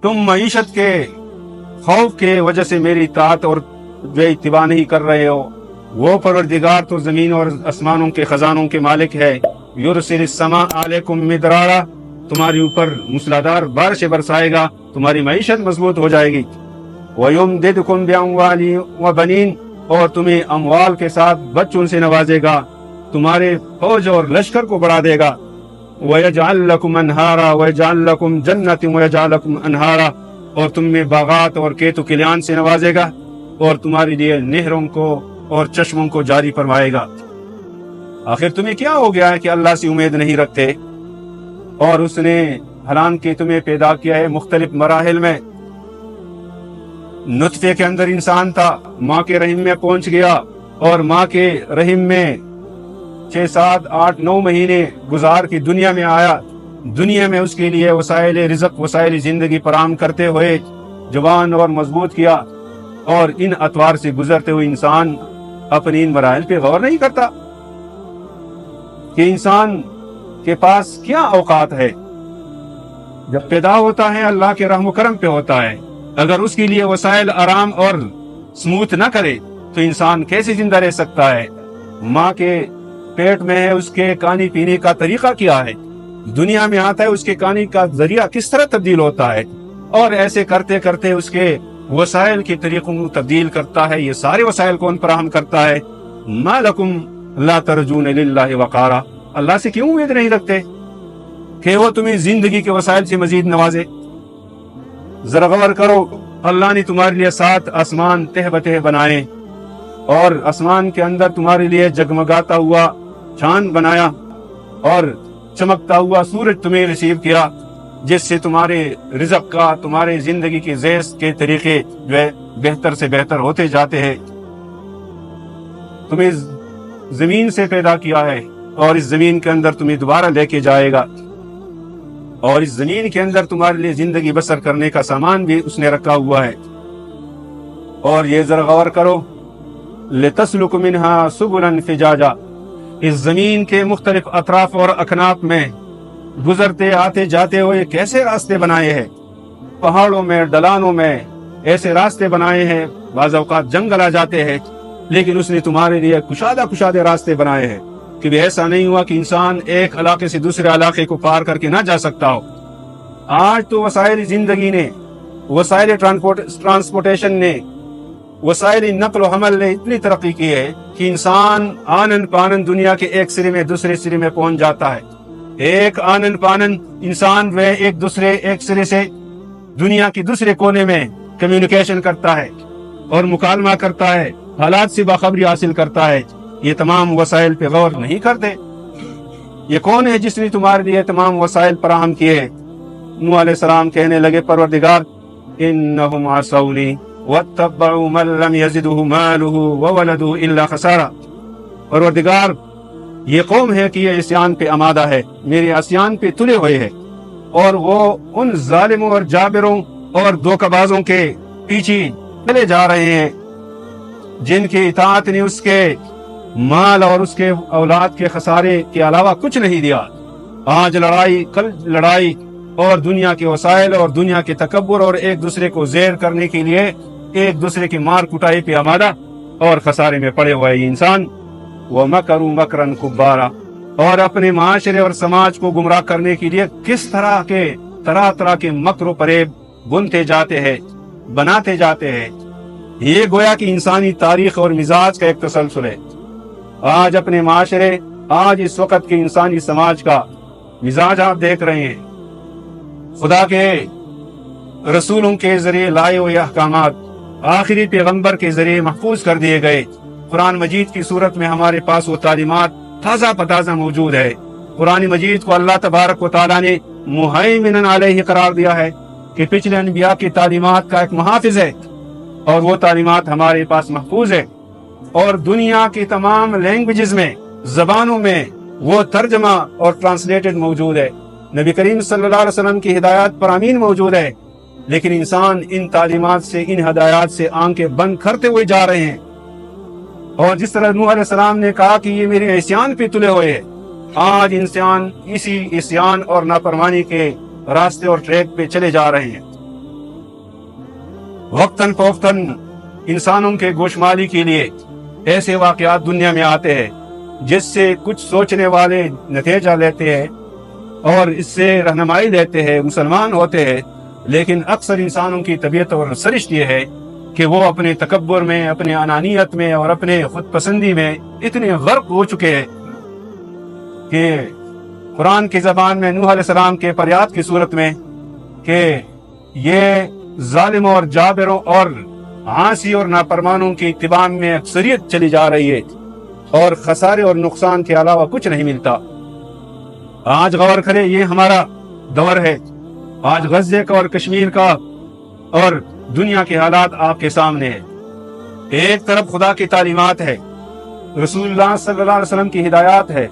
تم معیشت کے خوف کے وجہ سے میری اطاعت اور جو اتباع نہیں کر رہے ہو، وہ پروردگار تو زمین اور آسمانوں کے خزانوں کے مالک ہے۔ یرسل السماء علیکم مدرارا، تمہاری اوپر موسلادھار بارش برسائے گا، تمہاری معیشت مضبوط ہو جائے گی۔ وَيُمْدِدْكُمْ بِأَمْوَالٍ وَبَنِينَ، اور تمہیں اموال کے ساتھ بچوں سے نوازے گا، تمہارے فوج اور لشکر کو بڑھا دے گا۔ وَيَجْعَلْ لَكُمْ أَنْهَارًا وَيَجْعَلْ لَكُمْ جَنَّاتٍ وَيَجْعَلْ لَكُمْ أَنْهَارًا، اور تم میں باغات اور کھیت و کھلیان سے نوازے گا، اور تمہارے لیے نہروں کو اور چشموں کو جاری فرمائے گا۔ آخر تمہیں کیا ہو گیا ہے کہ اللہ سے امید نہیں رکھتے؟ اور اس نے حالانکہ تمہیں پیدا کیا ہے مختلف مراحل میں، نطفے کے اندر انسان تھا، ماں کے رحم میں پہنچ گیا، اور ماں کے رحم میں 6 7 8 9 مہینے گزار کی دنیا میں آیا۔ دنیا میں اس کے لیے وسائل رزق، وسائل زندگی فراہم کرتے ہوئے جوان اور مضبوط کیا، اور ان اطوار سے گزرتے ہوئے انسان اپنی ان مراحل پہ غور نہیں کرتا کہ انسان کے پاس کیا اوقات ہے۔ جب پیدا ہوتا ہے اللہ کے رحم و کرم پہ ہوتا ہے، اگر اس کے لیے وسائل آرام اور سموتھ نہ کرے تو انسان کیسے زندہ رہ سکتا ہے؟ ماں کے پیٹ میں ہے، اس کے کھانے پینے کا طریقہ کیا ہے، دنیا میں آتا ہے اس کے کھانے کا ذریعہ کس طرح تبدیل ہوتا ہے، اور ایسے کرتے کرتے اس کے وسائل کے طریقوں کو تبدیل کرتا ہے۔ یہ سارے وسائل کون فراہم کرتا ہے؟ ما لکم لا ترجون للہ وقارا، اللہ سے کیوں امید نہیں رکھتے کہ وہ تمہیں زندگی کے وسائل سے مزید نوازے؟ ذرا غور کرو، اللہ نے تمہارے لیے 7 آسمان تہ بتہ بنائے، اور آسمان کے اندر تمہارے لیے جگمگاتا ہوا چاند بنایا، اور چمکتا ہوا سورج تمہیں ریسیو کیا، جس سے تمہارے رزق کا، تمہارے زندگی کے زیست کے طریقے جو ہے بہتر سے بہتر ہوتے جاتے ہیں۔ تمہیں زمین سے پیدا کیا ہے، اور اس زمین کے اندر تمہیں دوبارہ لے کے جائے گا، اور اس زمین کے اندر تمہارے لیے زندگی بسر کرنے کا سامان بھی اس نے رکھا ہوا ہے۔ اور یہ ذرا غور کرو، لِتَسْلُكُ مِنْهَا سُبُلًا فِجَاجًا، اس زمین کے مختلف اطراف اور اکناف میں گزرتے آتے جاتے ہوئے کیسے راستے بنائے ہیں، پہاڑوں میں، ڈلانوں میں ایسے راستے بنائے ہیں، بعض اوقات جنگل آ جاتے ہیں، لیکن اس نے تمہارے لیے کشادہ راستے بنائے ہیں کہ ایسا نہیں ہوا کہ انسان ایک علاقے سے دوسرے علاقے کو پار کر کے نہ جا سکتا ہو۔ آج تو وسائل زندگی نے، وسائل ٹرانسپورٹیشن نے، وسائل نقل و حمل نے اتنی ترقی کی ہے کہ انسان آنن پانن دنیا کے ایک سرے میں دوسرے سرے میں پہنچ جاتا ہے۔ ایک آنن پانن انسان وہ ایک سرے سے دنیا کی دوسرے کونے میں کمیونیکیشن کرتا ہے اور مکالمہ کرتا ہے، حالات سے باخبری حاصل کرتا ہے۔ یہ تمام وسائل پہ غور نہیں کرتے۔ یہ کون ہے جس نے تمہارے لیے تمام وسائل فراہم کیے ہیں؟ نوح علیہ السلام کہنے لگے، پروردگار انہم عصونی واتبعوا من لم یزدہ مالہ وولدہ الا خسارا، پروردگار یہ قوم ہے کہ یہ عصیان پہ آمادہ ہے، میرے عصیان پہ تلے ہوئے ہے، اور وہ ان ظالموں اور جابروں اور دھوکہ بازوں کے پیچھے چلے جا رہے ہیں جن کی اطاعت نے اس کے مال اور اس کے اولاد کے خسارے کے علاوہ کچھ نہیں دیا۔ آج لڑائی، کل لڑائی، اور دنیا کے وسائل اور دنیا کے تکبر اور ایک دوسرے کو زیر کرنے کے لیے ایک دوسرے کی مار کٹائی پہ آمادہ اور خسارے میں پڑے ہوئے یہ انسان۔ وَمَكَرُوا مَكْرًا كُبَّارًا، اور اپنے معاشرے اور سماج کو گمراہ کرنے کے لیے کس طرح کے مکر و فریب بنتے جاتے ہیں، بناتے جاتے ہیں۔ یہ گویا کہ انسانی تاریخ اور مزاج کا ایک تسلسل ہے۔ آج اپنے معاشرے، آج اس وقت کے انسانی سماج کا مزاج آپ دیکھ رہے ہیں۔ خدا کے رسولوں کے ذریعے لائے ہوئے احکامات آخری پیغمبر کے ذریعے محفوظ کر دیے گئے، قرآن مجید کی صورت میں ہمارے پاس وہ تعلیمات تازہ پتازہ موجود ہے۔ قرآن مجید کو اللہ تبارک و تعالیٰ نے مہیمن علیہ قرار دیا ہے کہ پچھلے انبیاء کی تعلیمات کا ایک محافظ ہے، اور وہ تعلیمات ہمارے پاس محفوظ ہے، اور دنیا کی تمام لینگویجز میں، زبانوں میں وہ ترجمہ اور ٹرانسلیٹڈ موجود ہے۔ نبی کریم صلی اللہ علیہ وسلم کی ہدایات پر امین موجود ہے، لیکن انسان ان تعلیمات سے، ان ہدایات سے آنکھیں بند کرتے ہوئے جا رہے ہیں۔ اور جس طرح نوح علیہ السلام نے کہا کہ یہ میرے عصیان پہ تلے ہوئے ہیں، آج انسان اسی عصیان اور نافرمانی کے راستے اور ٹریک پہ چلے جا رہے ہیں۔ वक्तन फवक्तन इंसानों के गोशमाली के लिए ऐसे वाक़यात दुनिया में आते हैं जिससे कुछ सोचने वाले नतीजा लेते हैं और इससे रहनुमाई लेते हैं, मुसलमान होते हैं। लेकिन अक्सर इंसानों की तबीयत और सरिश्त ये है कि वो अपने तकब्बुर में, अपने अनानियत में और अपने खुद पसंदी में इतने गर्क हो चुके हैं कि कुरान की ज़बान में नूह अलैहिस्सलाम के फरियाद की सूरत में कि ये जालिम और जाबिरों और आसी और नाफरमानों की इत्तिबा में अक्सरियत चली जा रही है और खसारे और नुकसान के अलावा कुछ नहीं मिलता। आज गौर करें, ये हमारा दौर है। आज गज़े का और कश्मीर का और दुनिया के हालात आपके सामने है। एक तरफ खुदा की तालीमात है, रसूलुल्लाह सल्लल्लाहु अलैहि वसल्लम की हिदायत है,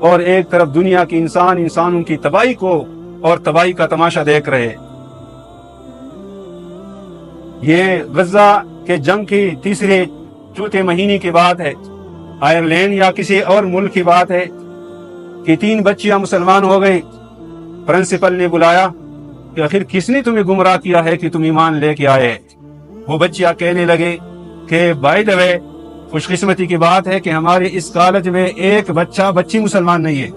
और एक तरफ दुनिया के इंसानों की तबाही को और तबाही का तमाशा देख रहे हैं। ये गज़ा के जंग की तीसरे चौथे महीने की बात है, आयरलैंड या किसी और मुल्क की बात है कि 3 बच्चियां मुसलमान हो गई। प्रिंसिपल ने बुलाया कि आखिर किसने तुम्हें गुमराह किया है कि तुम ईमान लेके आए। वो बच्चियां कहने लगे कि बाय द वे, खुशकिस्मती की बात है कि हमारे इस कॉलेज में एक बच्ची मुसलमान नहीं है,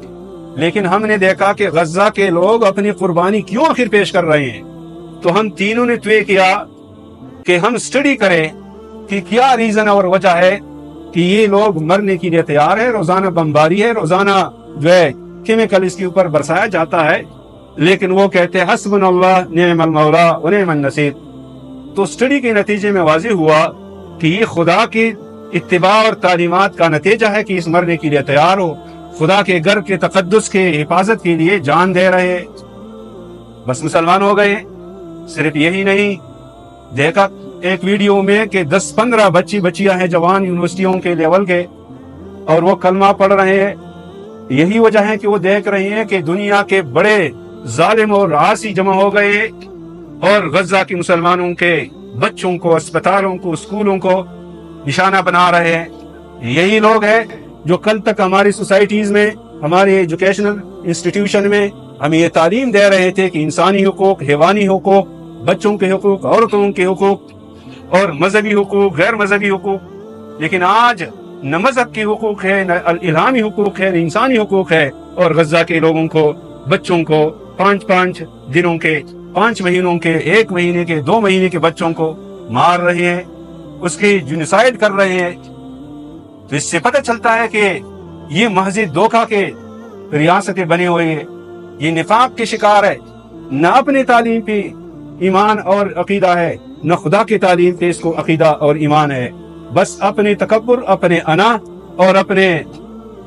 लेकिन हमने देखा कि गज़ा के लोग अपनी कुर्बानी क्यों आखिर पेश कर रहे हैं। तो हम तीनों ने तय किया कि हम स्टडी करें कि क्या रीजन और वजह है कि ये लोग मरने के लिए तैयार है। रोजाना बमबारी है, रोजाना जो है केमिकल इसके ऊपर बरसाया जाता है, लेकिन वो कहते हैं हस्बुनल्लाह निअमल मौला व निअमन नसीर। तो स्टडी के नतीजे में वाज़ेह हुआ कि ये खुदा की इत्तिबा और तालीमात का नतीजा है कि इस मरने के लिए तैयार हो, खुदा के घर के तकद्दुस के हिफाजत के लिए जान दे रहे हैं। बस मुसलमान हो गए। सिर्फ यही नहीं, देखा एक वीडियो में कि 10-15 बच्चियां हैं जवान यूनिवर्सिटियों के लेवल के, और वो कलमा पढ़ रहे हैं। यही वजह है कि वो देख रहे हैं कि दुनिया के बड़े जालिम और आसी जमा हो गए और गज़ा के मुसलमानों के बच्चों को, अस्पतालों को, स्कूलों को निशाना बना रहे हैं। यही लोग हैं जो कल तक हमारी सोसाइटीज में, हमारे एजुकेशनल इंस्टीट्यूशन में हमें ये तालीम दे रहे थे कि इंसानी हुकूक, हैवानी हुकूक, बच्चों के हुकूक, औरतों के हुकूक और मजहबी हुकूक, गैर मजहबी हुकूक। लेकिन आज न मजहब की हुकूक है, न इल्हामी हुकूक है, न इंसानी हुकूक है, और गज़ा के लोगों को, बच्चों को 5-5 दिनों के, 5 महीनों के, 1 महीने के, 2 महीने के बच्चों को मार रहे हैं, उसकी जुनिसाइड कर रहे हैं। तो इससे पता चलता है कि ये महज़ धोखा के रियासतें बने हुए हैं, ये निफाक के शिकार है। न अपनी तालीम पे ईमान और अकीदा है, न खुदा की तालीम पे इसको अकीदा और ईमान है। बस अपने तकब्बुर, अपने अना और अपने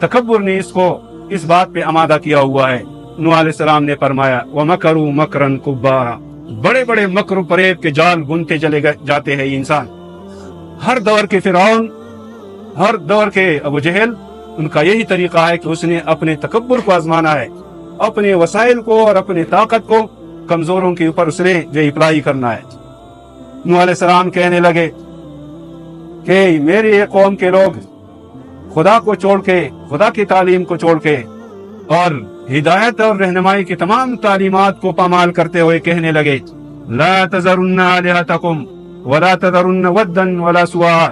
तकब्बुर ने इसको इस बात पे आमादा किया हुआ है। नूह अलैहिस्सलाम ने फरमाया व मकरू मकरन कुब्बारा, बड़े बड़े मकर फरेब के जाल बुनते चले जाते हैं ये इंसान। हर दौर के फिरौन, हर दौर के अबू जहल, उनका यही तरीका है कि उसने अपने तकब्बुर को आजमाना है, अपने वसाइल को और अपने ताकत को कमजोरों के ऊपर उसने जो अप्लाई करना है। नूह अलैहिस्सलाम कहने लगे कि मेरी ये कौम के लोग खुदा को छोड़ के, खुदा की तालीम को छोड़ के और हिदायत और रहनुमाई की तमाम तालीमात को पामाल करते हुए कहने लगे ला तज़रुन्ना आलिहतकुम वला तज़रुन्ना वद्दन वला सुवा,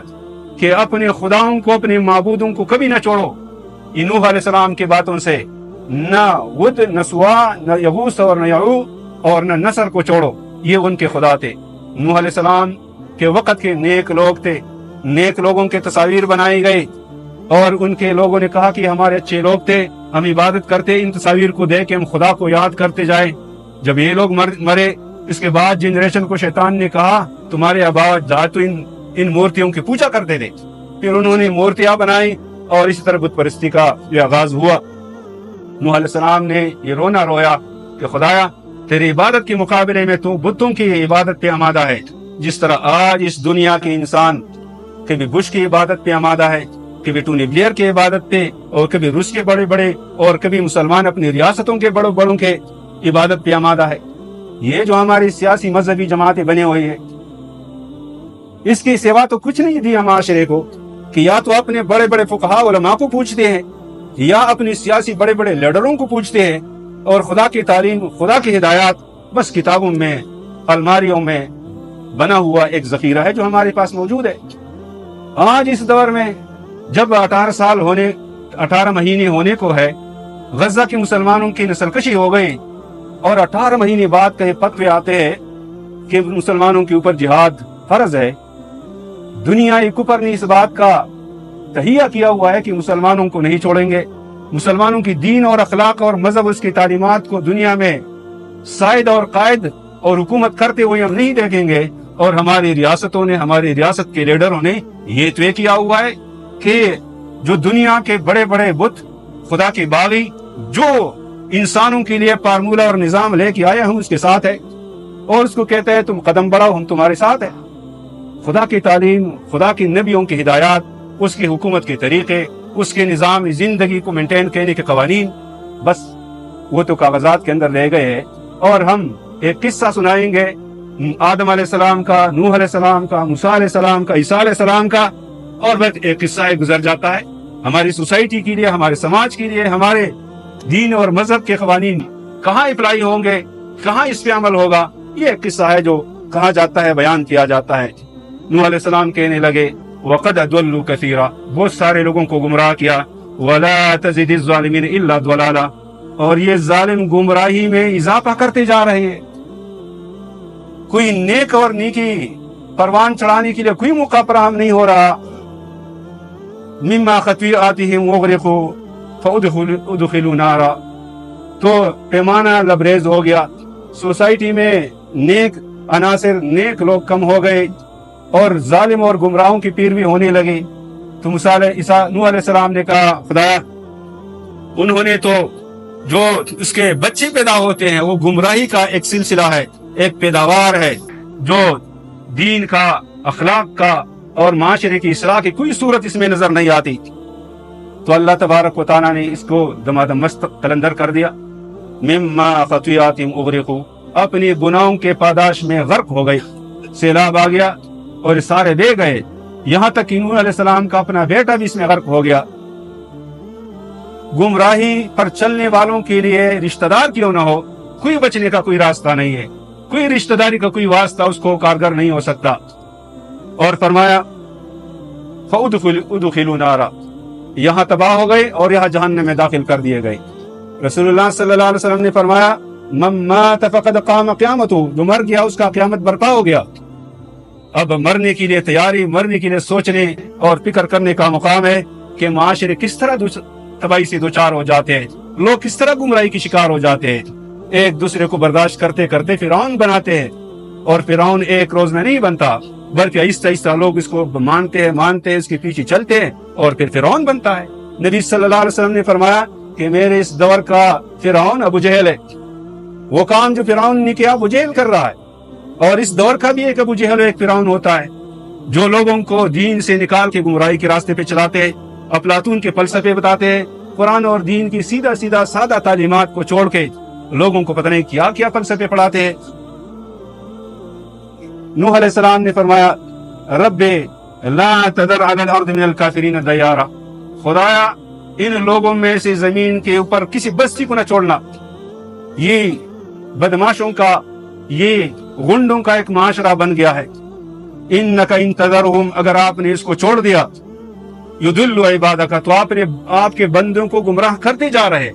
कि अपने खुदाओं को, अपने माबूदों को कभी न छोड़ो। ये नूह अलैहिस्सलाम की बातों से न वद, न सुवा, न यगूस और न यऊक और न नसर को छोड़ो, ये उनके खुदा थे। नूह अलैहिस्सलाम के वक़्त के नेक लोग थे, नेक लोगों के तस्वीर बनाई गई और उनके लोगों ने कहा कि हमारे अच्छे लोग थे, हम इबादत करते, इन तस्वीर को देख के हम खुदा को याद करते जाए। जब ये लोग मरे, इसके बाद जनरेशन को शैतान ने कहा तुम्हारे आबा जा तो इन मूर्तियों की पूजा करते थे। फिर उन्होंने मूर्तियां बनाई और इसी तरह बुत परस्ती का ये आगाज हुआ। नूह अलैहिस्सलाम ने ये रोना रोया कि खुदाया तेरी इबादत के मुकाबले में तू बुतों की इबादत पे आमादा है। जिस तरह आज इस दुनिया के इंसान कभी बुश की इबादत पे आमादा है, कभी टोनी ब्लेयर की इबादत पे, और कभी रूस के बड़े बड़े, और कभी मुसलमान अपनी रियासतों के बड़ों बड़ों के इबादत पे आमादा है। ये जो हमारी सियासी मजहबी जमातें बनी हुई है, इसकी सेवा तो कुछ नहीं दी माशरे को, कि या तो अपने बड़े बड़े फुकहा उलमा को पूछते हैं या अपनी सियासी बड़े बड़े लीडरों को पूछते हैं, और खुदा की तालीम, खुदा की हिदायत बस किताबों में, अलमारियों में बना हुआ एक जखीरा है जो हमारे पास मौजूद है। आज इस दौर में जब 18 महीने होने को है, गजा के मुसलमानों की नस्लकशी हो गई और 18 महीने बाद कई फतवे आते हैं कि मुसलमानों के ऊपर जिहाद फर्ज है। दुनियाई कुफर ने इस बात का तहिया किया हुआ है कि मुसलमानों को नहीं छोड़ेंगे, मुसलमानों की दीन और अखलाक और मजहब उसकी तालीमात को दुनिया में साइद और कायद और हुकूमत करते हुए हम नहीं देखेंगे। और हमारी रियासतों ने, हमारी रियासत के लीडरों ने ये तय किया हुआ है कि जो दुनिया के बड़े बड़े बुत, खुदा के बागी, जो इंसानों के लिए फार्मूला और निजाम लेके आए हम उसके साथ है और उसको कहते हैं तुम कदम बढ़ाओ, हम तुम्हारे साथ है। खुदा की तालीम, खुदा की नबियों की हिदायत, उसकी हुकूमत के तरीके, उसके निजाम जिंदगी को मेंटेन करने के कवानीन, बस वो तो कागजात के अंदर रह गए हैं। और हम एक किस्सा सुनाएंगे आदम अलैहिस्सलाम का, नूह अलैहिस्सलाम का, मूसा अलैहिस्सलाम का, ईसा अलैहिस्सलाम का, और बस एक किस्सा गुजर जाता है। हमारी सोसाइटी के लिए, हमारे समाज के लिए, हमारे दीन और मजहब के कवानीन कहाँ अप्लाई होंगे, कहाँ इस पे अमल होगा, ये एक किस्सा है जो कहा जाता है, बयान किया जाता है। नूह अलैहिस्सलाम कहने लगे वक़द अदल्लू कसीरा, बहुत सारे लोगों को गुमराह किया, वला तज़िदिज़ ज़ालिमीन इल्ला ज़लाला, और ये जालिम गुमराही में इजाफा करते जा रहे हैं। कोई नेक और नेकी परवान चढ़ाने के लिए कोई मौका फराहम नहीं हो रहा। मिम्मा खतीआतिहिम उग़रिक़ू फ़उदख़िलू नारा, तो पैमाना लबरेज हो गया। सोसाइटी में नेक अनासिर, नेक लोग कम हो गए और जालिम और गुमराहों की पैरवी होने लगी। तो नूह अलैहिस्सलाम ने कहा खुदाया, उन्होंने तो जो उसके बच्चे पैदा होते हैं वो गुमराही का एक सिलसिला है, एक पैदावार है, जो दीन का, अखलाक का और माशरे की इस्लाह की कोई सूरत इसमें नजर नहीं आती। तो अल्लाह तबारक व तआला ने इसको दमादम मस्त कलंदर कर दिया। मिम्मा खतीआतिहिम उग़रिक़ू, अपने गुनाहों के पादाश में गर्क हो गए, सैलाब आ गया और सारे बह गए। यहाँ तक कि नूह अलैहिस्सलाम का अपना बेटा भी इसमें गर्क हो गया। गुमराही पर चलने वालों के लिए रिश्तेदार क्यों ना हो, कोई बचने का कोई रास्ता नहीं है, कोई रिश्तेदारी का कोई वास्ता उसको कारगर नहीं हो सकता। और फरमाया फ़उदख़िलू नारा, यहाँ तबाह हो गए और यहाँ जहन्नम में दाखिल कर दिए गए। रसूलुल्लाह सल्लल्लाहु अलैहि वसल्लम ने फरमाया मन मात फ़क़द क़ाम क़यामतुहु, जो मर गया उसका क़यामत बर्पा हो गया। अब मरने के लिए तैयारी, मरने के लिए सोचने और फिक्र करने का मुकाम है कि माशरे किस तरह तबाही से दो चार हो जाते हैं, लोग किस तरह गुमराही की शिकार हो जाते हैं, एक दूसरे को बर्दाश्त करते करते फिरौन बनाते हैं। और फिरौन एक रोज में नहीं बनता, बल्कि आहिस्ता आहिस्ता लोग इसको मानते हैं, इसके पीछे चलते हैं और फिर फिरौन बनता है। नबी सल्लल्लाहु अलैहि वसल्लम ने फरमाया कि मेरे इस दौर का फिरौन अबू जहल है। वो काम जो फिरौन ने किया अबू जहल कर रहा है, और इस दौर का भी एक अबू जहल, एक फिरौन होता है जो लोगों को दीन से निकाल के गुमराही के रास्ते पे चलाते हैं, अफलातून के फलसफे बताते हैं, कुरान और दीन की सीधा सीधा सादा तालीमात को छोड़ के लोगों को पता नहीं क्या क्या फलसफे पढ़ाते हैं। नूह अलैहिस्सलाम ने फरमाया रब्बे ला तदर अलल अर्द मिनल काफिरीन दयारा, खुदाया इन लोगों में से जमीन के ऊपर किसी बस्ती को न छोड़ना। ये बदमाशों का, ये गुंडों का एक माशरा बन गया है। इन्नका इन तदरहुम, अगर आपने इसको छोड़ दिया, युदिल्लु इबादका, तो आपने आपके बंदों को गुमराह करते जा रहे।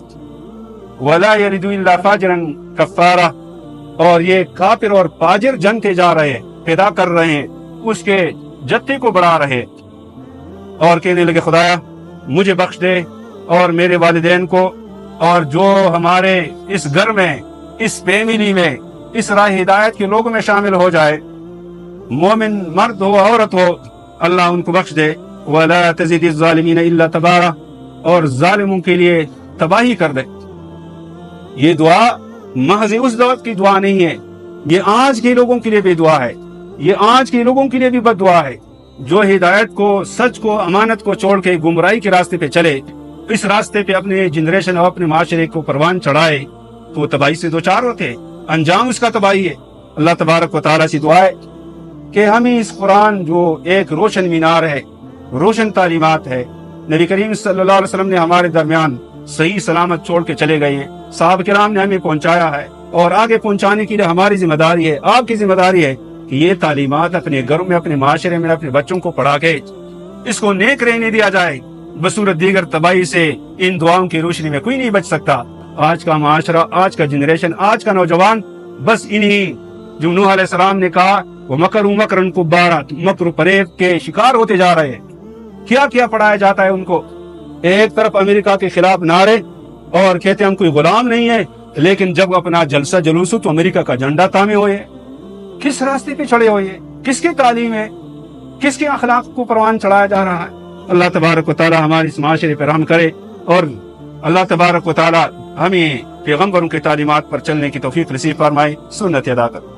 वला यलिदु इल्ला फाजिरन कफ्फारा, और ये काफिर और फाजिर जनते जा रहे, पैदा कर रहे हैं, उसके जत्थे को बढ़ा रहे। और कहने लगे खुदाया मुझे बख्श दे और मेरे वालिदैन को, और जो हमारे इस घर में, इस फैमिली में, इस राह हिदायत के लोगों में शामिल हो जाए, मोमिन मर्द हो औरत हो, अल्लाह उनको बख्श दे। वला तज़िदिज़ ज़ालिमीन इल्ला तबारा, और जालिमों के लिए तबाही कर दे। ये दुआ महज उस दौर की दुआ नहीं है, ये आज के लोगों के लिए भी दुआ है, ये आज के लोगों के लिए भी बद्दुआ है। जो हिदायत को, सच को, अमानत को छोड़ के गुमराही के रास्ते पे चले, इस रास्ते पे अपने जनरेशन और अपने माशरे को परवान चढ़ाए, तो तबाही से दो चार होते, अंजाम उसका तबाही है। अल्लाह तबारक व तआला से दुआ है कि हमें इस कुरान जो एक रोशन मीनार है, रोशन तालीमात है, नबी करीम सल्लल्लाहु अलैहि वसल्लम ने हमारे दरमियान सही सलामत छोड़ के चले गए हैं, साहब किराम ने हमें पहुंचाया है, और आगे पहुंचाने के लिए हमारी जिम्मेदारी है, आपकी जिम्मेदारी है کہ یہ تعلیمات اپنے گھروں میں، اپنے معاشرے میں، اپنے بچوں کو پڑھا کے اس کو نیک رہنے دیا جائے، بصورت دیگر تباہی سے ان دعاؤں کی روشنی میں کوئی نہیں بچ سکتا۔ آج کا معاشرہ، آج کا جنریشن، آج کا نوجوان بس انہی جو نوح علیہ السلام نے کہا وہ مکروا مکرا کبارا، مکر و فریب کے شکار ہوتے جا رہے ہیں۔ کیا کیا پڑھایا جاتا ہے ان کو؟ ایک طرف امریکہ کے خلاف نعرے اور کہتے ہیں ہم کوئی غلام نہیں ہے، لیکن جب اپنا جلسہ جلوس ہو تو امریکہ کا جھنڈا تامے ہوئے ہیں۔ کس راستے پہ چڑھے ہوئے ہیں؟ کس کی تعلیم ہے؟ کس کے اخلاق کو پروان چڑھایا جا رہا ہے؟ اللہ تبارک و تعالی ہمارے اس معاشرے پہ رحم کرے، اور اللہ تبارک و تعالی ہمیں پیغمبروں کی تعلیمات پر چلنے کی توفیق نصیب فرمائے، سنت ادا کرے۔